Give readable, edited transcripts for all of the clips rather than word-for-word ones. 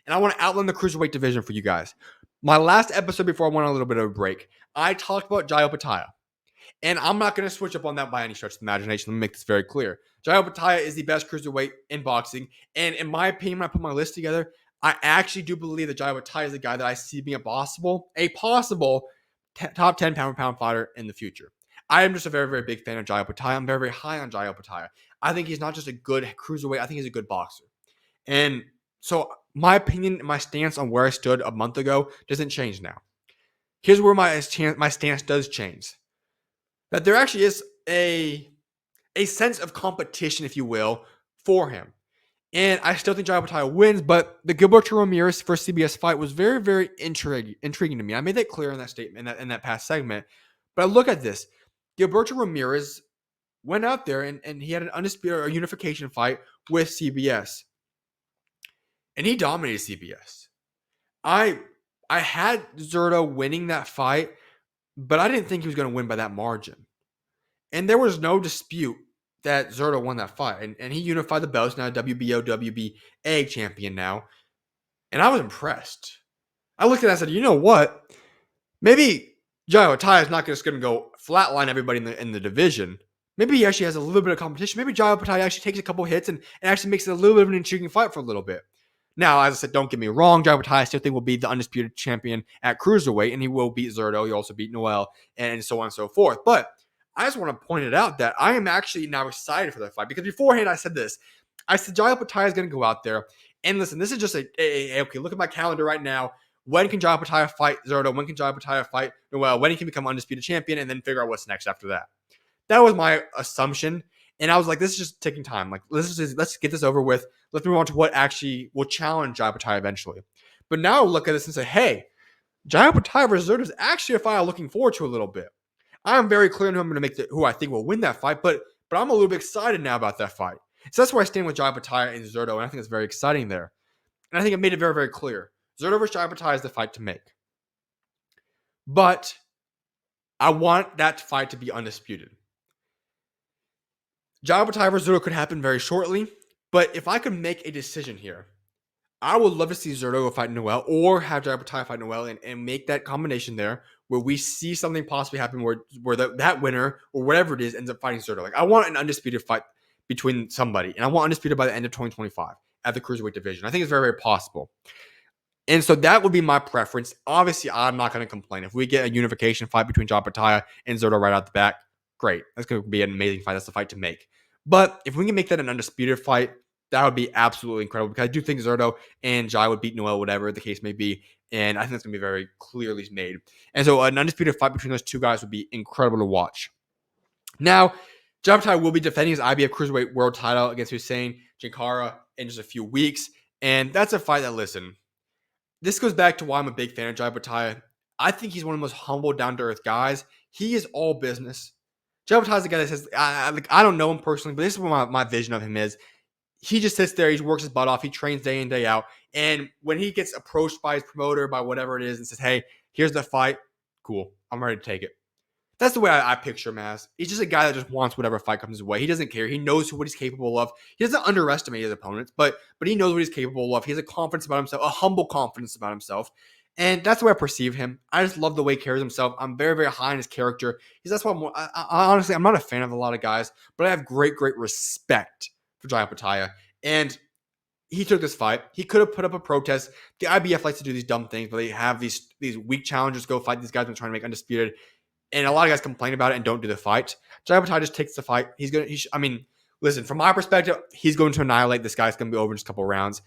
And I want to outline the cruiserweight division for you guys. My last episode before I went on a little bit of a break, I talked about Opetaia. And I'm not going to switch up on that by any stretch of the imagination. Let me make this very clear. Opetaia is the best cruiserweight in boxing. And in my opinion, when I put my list together, I actually do believe that Opetaia is the guy that I see being a possible top 10 pound for pound fighter in the future. I am just a very, very big fan of Opetaia. I'm very, very high on Opetaia. I think he's not just a good cruiserweight. I think he's a good boxer. And so my opinion, my stance on where I stood a month ago doesn't change now. Here's where my stance does change. That there actually is a sense of competition, if you will, for him. And I still think Opetaia wins, but the Gilberto Ramirez first CBS fight was very, very intriguing to me. I made that clear in that statement, in that past segment. But look at this. Gilberto Ramirez went out there and he had an undisputed or unification fight with CBS. And he dominated CBS. I had Zurdo winning that fight, but I didn't think he was going to win by that margin. And there was no dispute that Zurdo won that fight. And he unified the belts, now WBO, WBA champion now. And I was impressed. I looked at it and I said, you know what? Maybe Opetaia is not just going to go flatline everybody in the division. Maybe he actually has a little bit of competition. Maybe Opetaia actually takes a couple hits and actually makes it a little bit of an intriguing fight for a little bit. Now, as I said, don't get me wrong. Opetaia I still think will be the undisputed champion at cruiserweight, and he will beat Zurdo. He also beat Noel, and so on and so forth. But I just want to point it out that I am actually now excited for that fight, because beforehand I said this. I said Opetaia is going to go out there, and listen, this is just okay, look at my calendar right now. When can Opetaia fight Zurdo? When can Opetaia fight Noel? When he can become undisputed champion, and then figure out what's next after that. That was my assumption. And I was like, this is just taking time. Like, let's get this over with. Let's move on to what actually will challenge Opetaia eventually. But now look at this and say, hey, Opetaia versus Zurdo is actually a fight I'm looking forward to a little bit. I'm very clear on who I'm going to make who I think will win that fight, but I'm a little bit excited now about that fight. So that's where I stand with Opetaia and Zurdo, and I think it's very exciting there. And I think it made it very, very clear. Zurdo versus Opetaia is the fight to make. But I want that fight to be undisputed. Opetaia versus Zurdo could happen very shortly, but if I could make a decision here, I would love to see Zurdo fight Noel or have Opetaia fight Noel and make that combination there where we see something possibly happen where that winner or whatever it is ends up fighting Zurdo. Like, I want an undisputed fight between somebody, and I want undisputed by the end of 2025 at the cruiserweight division. I think it's very, very possible. And so that would be my preference. Obviously, I'm not going to complain. If we get a unification fight between Opetaia and Zurdo right out the back, great. That's going to be an amazing fight. That's the fight to make. But if we can make that an undisputed fight, that would be absolutely incredible, because I do think Zurdo and Jai would beat Noel, whatever the case may be. And I think that's going to be very clearly made. And so an undisputed fight between those two guys would be incredible to watch. Now, Opetaia will be defending his IBF Cruiserweight World title against Hussein Jankara in just a few weeks. And that's a fight that, listen, this goes back to why I'm a big fan of Opetaia. I think he's one of the most humble, down-to-earth guys. He is all business. Opetaia is the guy that says, I don't know him personally, but this is what my vision of him is. He just sits there, he works his butt off, he trains day in, day out. And when he gets approached by his promoter, by whatever it is, and says, hey, here's the fight, cool, I'm ready to take it. That's the way I picture him as. He's just a guy that just wants whatever fight comes his way. He doesn't care. He knows what he's capable of. He doesn't underestimate his opponents, but he knows what he's capable of. He has a confidence about himself, a humble confidence about himself. And that's the way I perceive him. I just love the way he carries himself. I'm very, very high in his character. That's why honestly, I'm not a fan of a lot of guys, but I have great, great respect for Opetaia. And he took this fight. He could have put up a protest. The IBF likes to do these dumb things, but they have these weak challengers go fight these guys when trying to make undisputed. And a lot of guys complain about it and don't do the fight. Opetaia just takes the fight. Listen, from my perspective, he's going to annihilate this guy. It's going to be over in just a couple of rounds.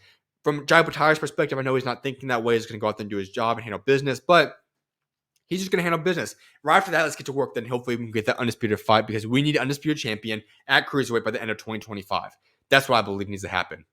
From Opetaia's perspective, I know he's not thinking that way. He's going to go out there and do his job and handle business, but he's just going to handle business. Right after that, let's get to work. Then hopefully we can get that undisputed fight, because we need an undisputed champion at cruiserweight by the end of 2025. That's what I believe needs to happen.